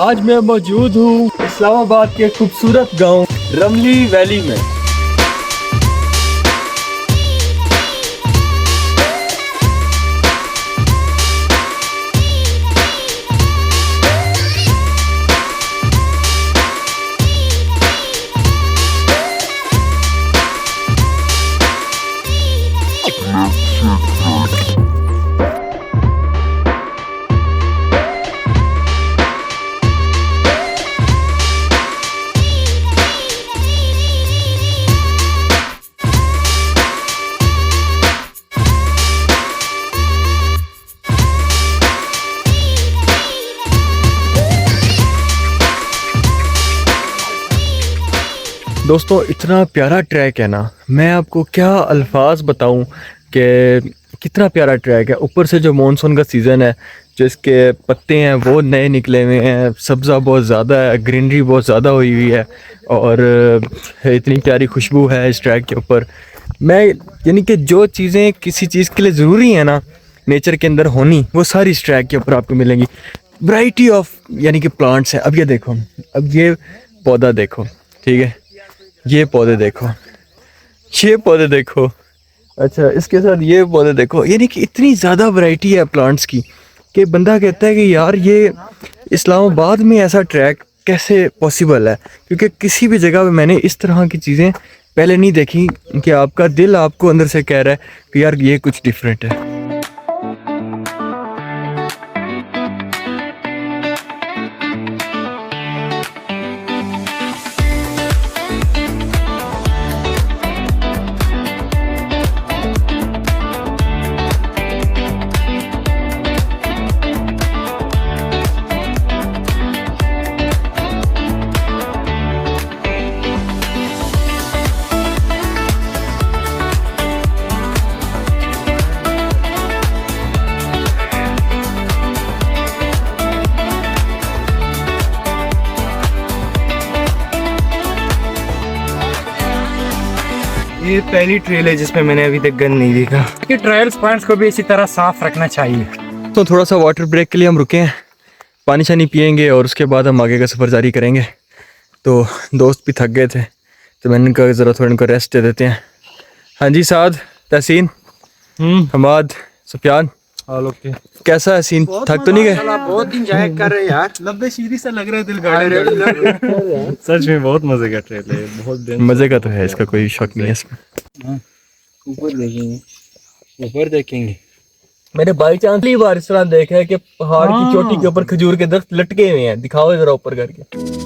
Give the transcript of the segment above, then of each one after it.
आज मैं मौजूद हूँ इस्लामाबाद के खूबसूरत गांव रमली वैली में। दोस्तों इतना प्यारा ट्रैक है ना, मैं आपको क्या अल्फाज बताऊं कि कितना प्यारा ट्रैक है। ऊपर से जो मॉनसून का सीज़न है, जो इसके पत्ते हैं वो नए निकले हुए हैं, सब्ज़ा बहुत ज़्यादा है, ग्रीनरी बहुत ज़्यादा हुई हुई है और इतनी प्यारी खुशबू है इस ट्रैक के ऊपर। मैं यानी कि जो चीज़ें किसी चीज़ के लिए ज़रूरी है ना नेचर के अंदर होनी, वो सारी इस ट्रैक के ऊपर आपको मिलेंगी। वैरायटी ऑफ यानी कि प्लांट्स हैं। अब ये देखो, अब ये पौधा देखो, ठीक है, ये पौधे देखो, ये पौधे देखो, अच्छा इसके साथ ये पौधे देखो। यानी कि इतनी ज़्यादा वैरायटी है प्लांट्स की कि बंदा कहता है कि यार ये इस्लामाबाद में ऐसा ट्रैक कैसे पॉसिबल है, क्योंकि किसी भी जगह पे मैंने इस तरह की चीज़ें पहले नहीं देखी कि आपका दिल आपको अंदर से कह रहा है कि यार ये कुछ डिफरेंट है। ये पहली ट्रेल है जिसमें मैंने अभी तक गन नहीं देखा। कि ट्रायल्स पॉइंट्स को भी इसी तरह साफ रखना चाहिए। तो थोड़ा सा वाटर ब्रेक के लिए हम रुके हैं, पानी शानी पियेंगे और उसके बाद हम आगे का सफ़र जारी करेंगे। तो दोस्त भी थक गए थे तो मैंने कहा ज़रा थोड़ा इनको रेस्ट दे देते हैं। हाँ जी साद, तहसीन, हमाद, सुफियान, कैसा है सीन? थक तो नहीं गए? बहुत दिन जाया कर रहे यार, लंबे शीरी सा लग रहा है, दिल गाड़े। सच में बहुत मजे का ट्रेल है, बहुत मज़े का तो है, इसका कोई शक नहीं है इसमें। ऊपर देखेंगे, ऊपर देखेंगे। मैंने बाई चांस पहली बार इस तरह देखा है कि पहाड़ की चोटी के ऊपर खजूर के दरख्त लटके हुए हैं। दिखाओ जरा ऊपर करके।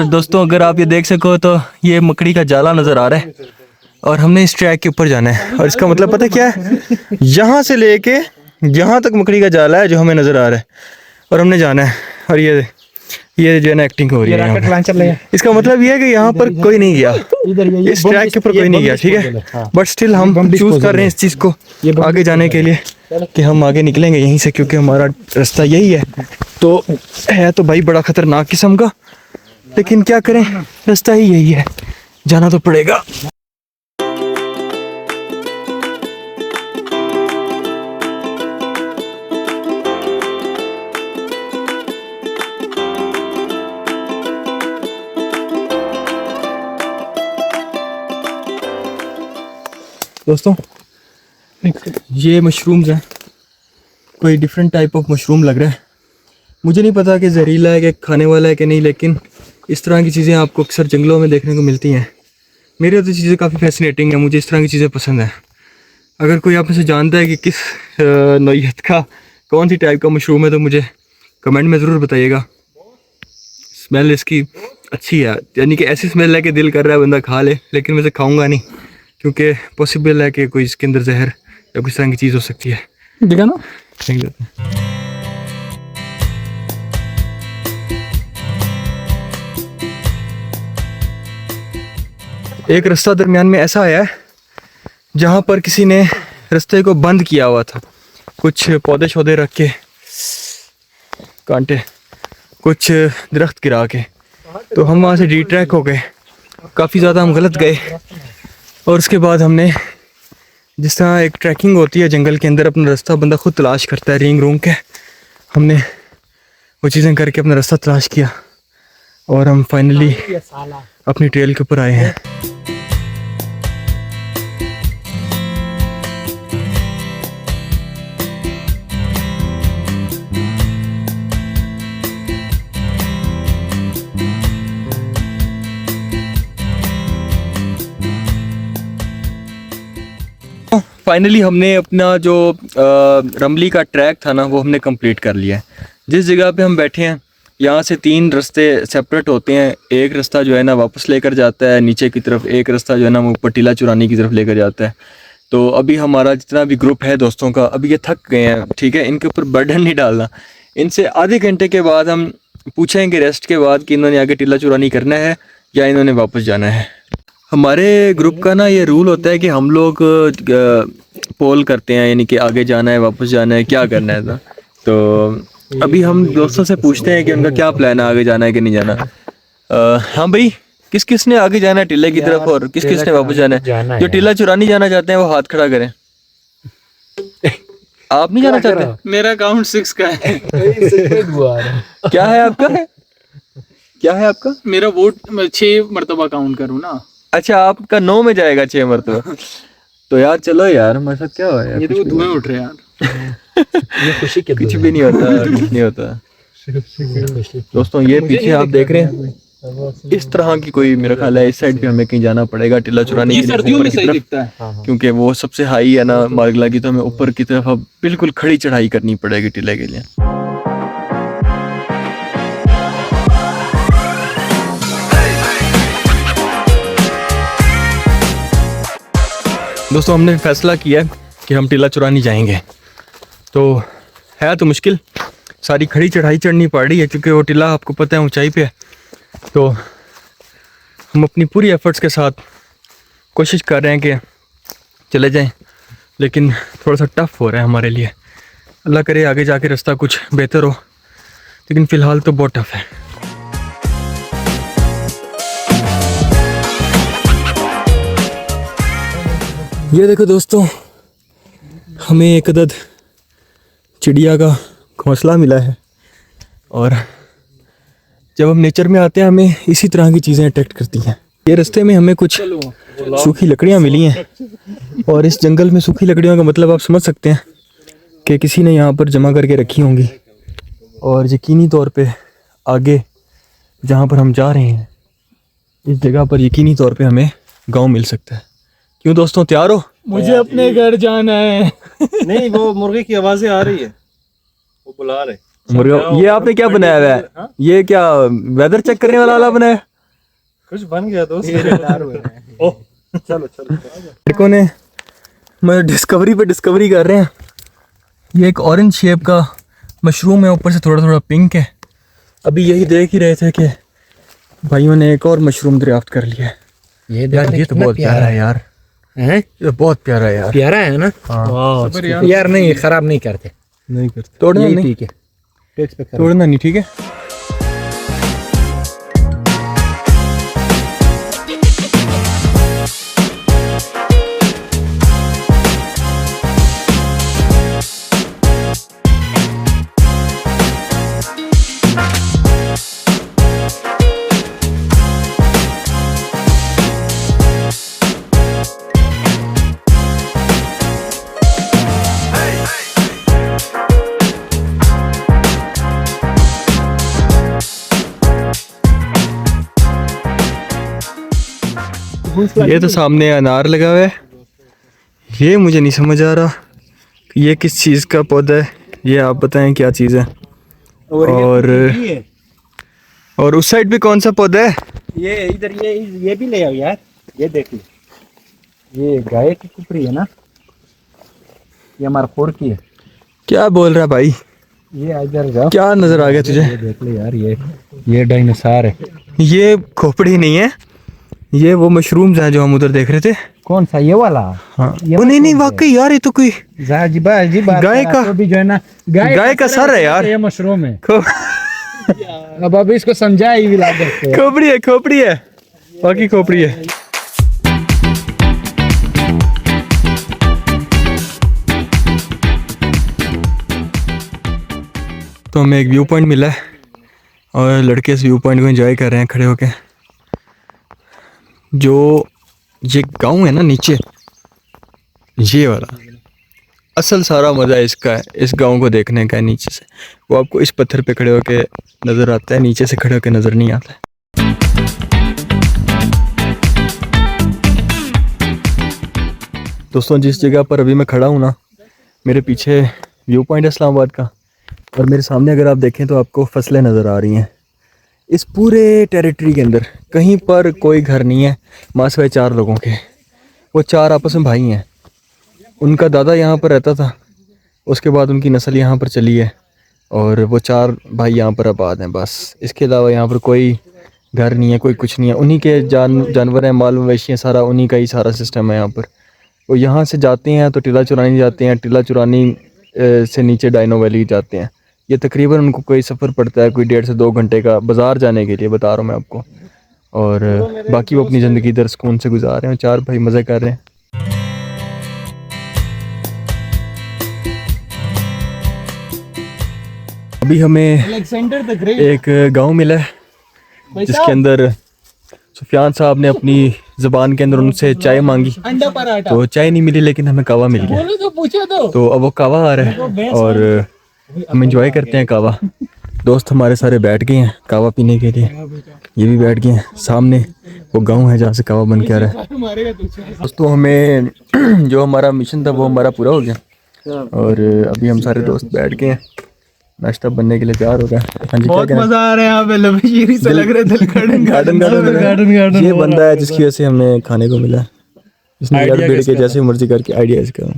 दोस्तों अगर आप ये देख सको तो ये मकड़ी का जाला नज़र आ रहा है और हमने इस ट्रैक के ऊपर जाना है। और इसका मतलब पता क्या है, यहाँ से लेके यहाँ तक मकड़ी का जाला है जो हमें नज़र आ रहा है और हमने जाना है। और ये जो है ना एक्टिंग हो रही है। इसका मतलब ये है कि यहाँ पर कोई नहीं गया, इस ट्रैक के ऊपर कोई नहीं गया, ठीक है, बट स्टिल हम चूज कर रहे हैं इस चीज़ को आगे जाने के लिए कि हम आगे निकलेंगे यहीं से, क्योंकि हमारा रास्ता यही है। तो है तो भाई बड़ा ख़तरनाक किस्म का, लेकिन क्या करें, रास्ता ही यही है, जाना तो पड़ेगा। दोस्तों ये मशरूम्स हैं, कोई डिफरेंट टाइप ऑफ मशरूम लग रहा है। मुझे नहीं पता कि जहरीला है कि खाने वाला है कि नहीं, लेकिन इस तरह की चीज़ें आपको अक्सर जंगलों में देखने को मिलती हैं। मेरे तो चीज़ें काफ़ी फैसिनेटिंग है, मुझे इस तरह की चीज़ें पसंद है। अगर कोई आप में से जानता है कि किस नौइयत का कौन सी टाइप का मशरूम है तो मुझे कमेंट में ज़रूर बताइएगा। स्मेल इसकी अच्छी है, यानी कि ऐसी स्मेल है कि दिल कर रहा है बंदा खा ले, लेकिन मैं इसे खाऊंगा नहीं क्योंकि पॉसिबल है कि कोई इसके अंदर जहर या कुछ तरह की चीज़ हो सकती है। देखा ना, देख लेते हैं। एक रास्ता दरमियान में ऐसा आया है जहाँ पर किसी ने रास्ते को बंद किया हुआ था, कुछ पौधे शौधे रख के, कांटे, कुछ दरख्त गिरा के, तो हम वहाँ से डिट्रैक हो गए, काफ़ी ज़्यादा हम गलत गए। और उसके बाद हमने, जिस तरह एक ट्रैकिंग होती है जंगल के अंदर, अपना रास्ता बंदा खुद तलाश करता है रेंग रोंग के, हमने वो चीज़ें करके अपना रास्ता तलाश किया और हम फाइनली अपनी ट्रेल के ऊपर आए हैं। फाइनली हमने अपना जो रमली का ट्रैक था ना, वो हमने कंप्लीट कर लिया है। जिस जगह पे हम बैठे हैं यहाँ से 3 रास्ते सेपरेट होते हैं। एक रास्ता जो है ना वापस लेकर जाता है नीचे की तरफ, एक रास्ता जो है ना वो ऊपर टीला चुरानी की तरफ लेकर जाता है। तो अभी हमारा जितना भी ग्रुप है दोस्तों का, अभी ये थक गए हैं, ठीक है, इनके ऊपर बर्डन नहीं डालना। इनसे आधे घंटे के बाद हम पूछेंगे रेस्ट के बाद कि इन्होंने आगे टीला चुरानी करना है या इन्होंने वापस जाना है। हमारे ग्रुप का ना ये रूल होता है कि हम लोग पोल करते हैं, यानी कि आगे जाना है, वापस जाना है, क्या करना है। तो अभी हम दोस्तों से पूछते हैं कि उनका क्या प्लान है, आगे जाना है कि नहीं जाना। हाँ भाई, किस किस ने आगे जाना है टीले की तरफ और किस किस ने वापस जाना है? जो टीला चुरानी जाना चाहते हैं वो हाथ खड़ा करें। आप नहीं जाना चाहते? मेरा अकाउंट 6 का है। क्या है आपका? क्या है आपका? मेरा वोट 6 मरतबा काउंट करूँ ना। अच्छा, आपका 9 में जाएगा 6 मरतबा। तो यार चलो यार, हमारे साथ क्या हुआ यार? ये तो धुएं उठ रहे हैं यार। ये खुशी के कुछ भी नहीं होता, कुछ नहीं होता दोस्तों। ये पीछे आप देख रहे हैं, इस तरह की कोई, मेरा ख्याल है इस साइड पे हमें कहीं जाना पड़ेगा टीला चुराने ये के लिए, सर्दियों ऊपर में की सही तरफ, दिखता है। क्योंकि वो सबसे हाई है ना मार्गला की, तो हमें ऊपर की तरफ अब बिल्कुल खड़ी चढ़ाई करनी पड़ेगी टीले के लिए। दोस्तों हमने फैसला किया कि हम टीला चुरानी जाएंगे। तो है तो मुश्किल, सारी खड़ी चढ़ाई चढ़नी पड़ रही है क्योंकि वो टीला आपको पता है ऊंचाई पे है। तो हम अपनी पूरी एफर्ट्स के साथ कोशिश कर रहे हैं कि चले जाएं, लेकिन थोड़ा सा टफ हो रहा है हमारे लिए। अल्लाह करे आगे जाके रास्ता कुछ बेहतर हो, लेकिन फ़िलहाल तो बहुत टफ है। ये देखो दोस्तों, हमें एक अदद चिड़िया का घोंसला मिला है और जब हम नेचर में आते हैं हमें इसी तरह की चीज़ें अट्रैक्ट करती हैं। ये रास्ते में हमें कुछ सूखी लकड़ियाँ मिली हैं और इस जंगल में सूखी लकड़ियों का मतलब आप समझ सकते हैं कि किसी ने यहाँ पर जमा करके रखी होंगी। और यकीनी तौर पे आगे जहाँ पर हम जा रहे हैं इस जगह पर यकीनी तौर पे हमें गांव मिल सकता है। क्यों दोस्तों, तैयार हो? मुझे अपने घर जाना है। नहीं, वो मुर्गे की आवाजें आ रही है, वो बुला रहे। मुर्गा, ये आपने क्या बनाया हुआ है? ये क्या वेदर चेक करने वाला बनाया? कुछ बन गया दोस्त। ओह, चलो चलो। लड़कों ने मैं डिस्कवरी पे डिस्कवरी कर रहे हैं। ये एक ऑरेंज शेप का मशरूम है, ऊपर से थोड़ा थोड़ा पिंक है। अभी यही देख ही रहे थे कि भाइयों ने एक और मशरूम दरियाफ्त कर लिया है। यार ये तो बहुत प्यारा है यार, हैं? ये बहुत प्यारा है यार। प्यारा है ना? हाँ। यार नहीं, खराब नहीं करते, नहीं करते, तोड़ना नहीं, ठीक है, टेक्स्ट पे करो। तोड़ना नहीं, ठीक है। ये तो सामने अनार लगा हुआ है। ये मुझे नहीं समझ आ रहा कि ये किस चीज़ का पौधा है, ये आप बताएं क्या चीज़ है। और उस साइड पे कौन सा पौधा है? ये इधर, ये भी ले आओ यार, ये देख लो। ये गाय की कुपरी है ना, ये हमारा फोड़ की है। क्या बोल रहा है भाई? ये इधर जाओ, क्या नजर आ गया तुझे? ये देख ले यार, ये डायनासोर है। ये खोपड़ी नहीं है, ये वो मशरूम्स हैं जो हम उधर देख रहे थे। कौन सा, ये वाला? हाँ वो नहीं नहीं, वाकई यार ये तो कोई गाय का भी जो है ना, गाय का सर है यार। ये मशरूम है। खो- अब अभी इसको समझा ही ला सकते हैं। खोपड़ी है बाकी खोपड़ी है। तो हमें एक व्यू पॉइंट मिला है और लड़के इस व्यू पॉइंट को एंजॉय कर रहे हैं खड़े होके। जो ये गांव है ना नीचे, ये वाला असल सारा मज़ा इसका है, इस गांव को देखने का है नीचे से। वो आपको इस पत्थर पे खड़े होके नज़र आता है, नीचे से खड़े होके नज़र नहीं आता है। दोस्तों जिस जगह पर अभी मैं खड़ा हूँ ना, मेरे पीछे व्यू पॉइंट है इस्लामाबाद का, और मेरे सामने अगर आप देखें तो आपको फसलें नज़र आ रही हैं। इस पूरे टेरिटरी के अंदर कहीं पर कोई घर नहीं है माँ सिवाय 4 लोगों के। वो 4 आपस में भाई हैं। उनका दादा यहाँ पर रहता था, उसके बाद उनकी नस्ल यहाँ पर चली है और वो 4 भाई यहाँ पर आबाद हैं बस। इसके अलावा यहाँ पर कोई घर नहीं है, कोई कुछ नहीं है। उन्हीं के जानवर हैं, माल मवेशी हैं, सारा उन्हीं का ही सारा सिस्टम है यहाँ पर। वो यहाँ से जाते हैं तो टीला चुरानी जाते हैं, टीला चुरानी से नीचे डाइनो वैली जाते हैं। ये तकरीबन उनको कोई सफ़र पड़ता है कोई 1.5 से 2 घंटे का बाज़ार जाने के लिए, बता रहा हूँ मैं आपको। और बाकी वो अपनी ज़िंदगी इधर सुकून से गुजार रहे हैं, 4 भाई मज़े कर रहे हैं। अभी हमें अलेक्जेंडर द ग्रेट। एक गांव मिला है जिसके अंदर सुफियान साहब ने अपनी ज़बान के अंदर उनसे चाय मांगी, अंडा पराठा तो चाय नहीं मिली लेकिन हमें कावा मिल गया। बोलो तो पूछो तो अब वो कावा आ रहा है और हम एंजॉय करते हैं कावा। दोस्त हमारे सारे बैठ गए हैं कावा पीने के लिए, ये भी बैठ गए हैं। सामने वो गांव है जहाँ से कावा बन के आ रहा है। मारेगा तुझे। दोस्तों हमें जो हमारा मिशन था वो हमारा पूरा हो गया और अभी हम सारे दोस्त बैठ गए हैं, नाश्ता बनने के लिए तैयार हो गया। हाँ जी, बहुत मजा आ रहा है यहाँ पे, लबशीरी से लग रहा है दिल। गार्डन ये बंदा है जिसकी वजह से हमें खाने को मिला। इसने यार बेड़ के जैसे मर्जी करके आइडिया इसका।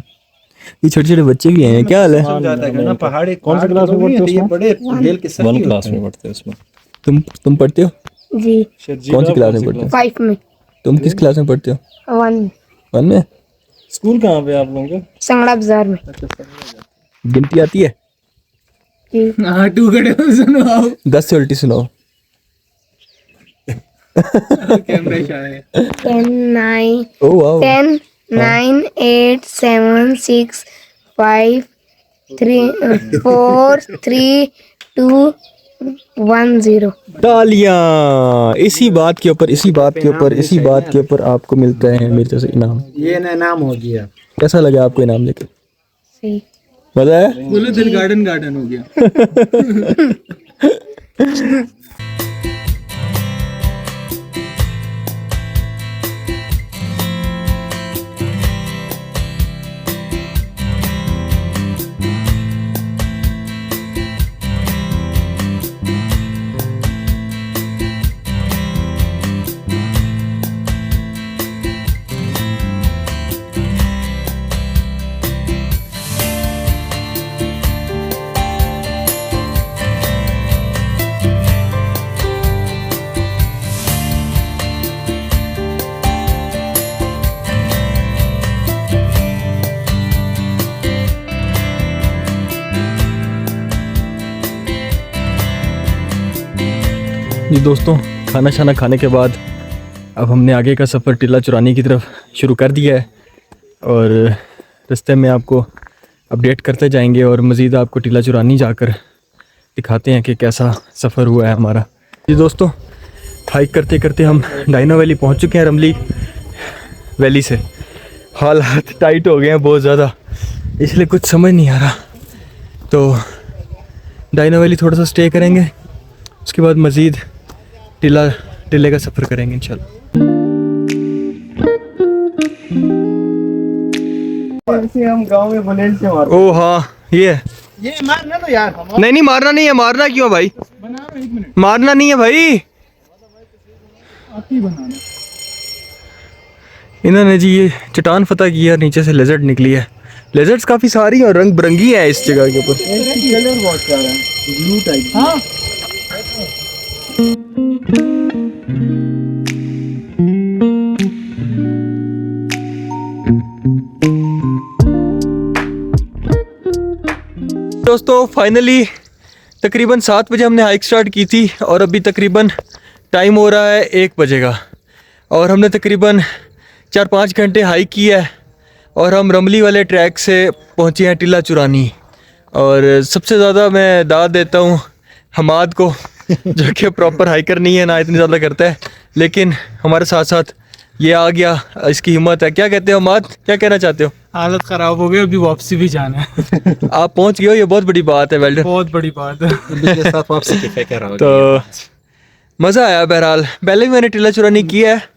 ये छोटे छोटे बच्चे भी हैं, क्या हाल है? पहाड़ी कौन सी क्लास में पढ़ते हो? ये बड़े रेल के सर 1 क्लास में पढ़ते हैं उसमें। तुम पढ़ते हो? जी कौन सी क्लास में पढ़ते हो? 5 में। तुम किस क्लास में पढ़ते हो? 1 में। 1 में? स्कूल कहाँ पे आप लोगों का? संगड़ा बाजार में। गिनती आती है? जी हाँ टू खड़े हो, सुनो आओ। 10 से उल्टी सुनाओ। कैमरा इशारा है। 10 9 ओ वाओ। 10 9 8 7 6 5 3 4 3 2 1 0। तालियां। इसी बात के ऊपर आपको मिलता है मेरी तरफ से इनाम। ये ना नाम हो गया। कैसा लगा आपको इनाम लेके? सही। मजा है? बोलो दिल गार्डन हो गया। जी दोस्तों, खाना शाना खाने के बाद अब हमने आगे का सफ़र टीला चुरानी की तरफ शुरू कर दिया है और रास्ते में आपको अपडेट करते जाएंगे और मज़ीद आपको टीला चुरानी जाकर दिखाते हैं कि कैसा सफ़र हुआ है हमारा। जी दोस्तों, हाइक करते करते हम डाइनो वैली पहुंच चुके हैं। रमली वैली से हालात टाइट हो गए हैं बहुत ज़्यादा, इसलिए कुछ समझ नहीं आ रहा। तो डाइनो वैली थोड़ा सा स्टे करेंगे, उसके बाद मज़ीद टीले का सफ़र करेंगे इंशाल्लाह। ऐसे हम गांव में बुलेट से मारते। ओ हाँ, ये मारना तो यार। नहीं मारना नहीं है। मारना क्यों भाई? बना रहा 1 मिनट। मारना नहीं है भाई। आप ही बनाना। इन्होंने जी ये चट्टान फतह की है और नीचे से लेजर्ड निकली है। लेजर्ड्स काफ़ी सारी और रंग बिरंगी है इस जगह के ऊपर। कलर बहुत प्यारा है, ब्लू टाइप। हाँ दोस्तों फाइनली तकरीबन 7 बजे हमने हाइक स्टार्ट की थी और अभी तकरीबन टाइम हो रहा है 1 बजे का और हमने तकरीबन 4-5 घंटे हाइक की है और हम रमली वाले ट्रैक से पहुँचे हैं टीला चुरानी। और सबसे ज़्यादा मैं दाद देता हूँ हमाद को जो कि प्रॉपर हाइकर नहीं है ना इतनी ज़्यादा करता है, लेकिन हमारे साथ साथ ये आ गया, इसकी हिम्मत है। क्या कहते हो हमाद, क्या कहना चाहते हो? हालत खराब हो गई, अभी वापसी भी जाना है। आप पहुँच गए हो, ये बहुत बड़ी बात है। वेल्डन, बहुत बड़ी बात है। के साथ वापसी की फिक्र हो तो मज़ा आया। बहरहाल पहले भी मैंने टीला चुरानी किया है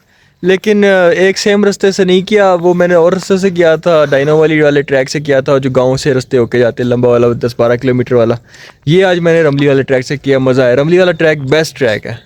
लेकिन एक सेम रास्ते से नहीं किया, वो मैंने और रास्ते से किया था, डायनो वाली वाले ट्रैक से किया था जो गांव से रास्ते होके जाते हैं, लंबा वाला 10-12 किलोमीटर वाला। ये आज मैंने रमली वाले ट्रैक से किया, मज़ा आया। रमली वाला ट्रैक बेस्ट ट्रैक है।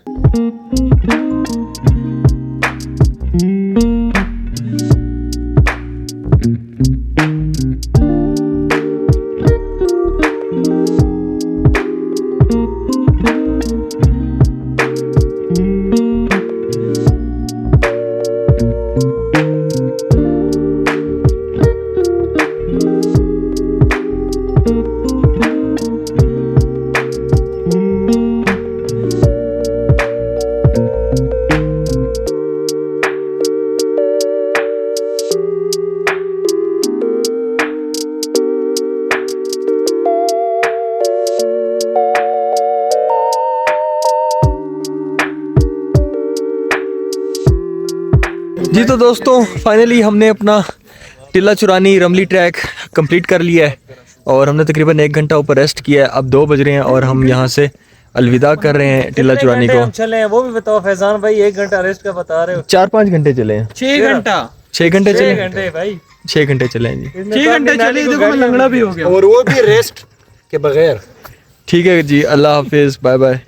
जी तो दोस्तों फाइनली हमने अपना टीला चुरानी रमली ट्रैक कंप्लीट कर लिया है और हमने तकरीबन 1 घंटा ऊपर रेस्ट किया है। अब 2 बज रहे हैं और हम यहाँ से अलविदा कर रहे हैं टीला चुरानी को। चले हैं वो भी बताओ फैजान भाई, 1 घंटा रेस्ट का बता रहे हो? 4-5 घंटे चले हैं। 6 घंटा 6 घंटे चले 6 घंटे भाई, 6 घंटे चले हैं जी। 6 घंटे चले, देखो मैं लंगड़ा भी हो गया। और वो भी रेस्ट के बगैर। ठीक है जी, अल्लाह हाफिज़, बाय बाय।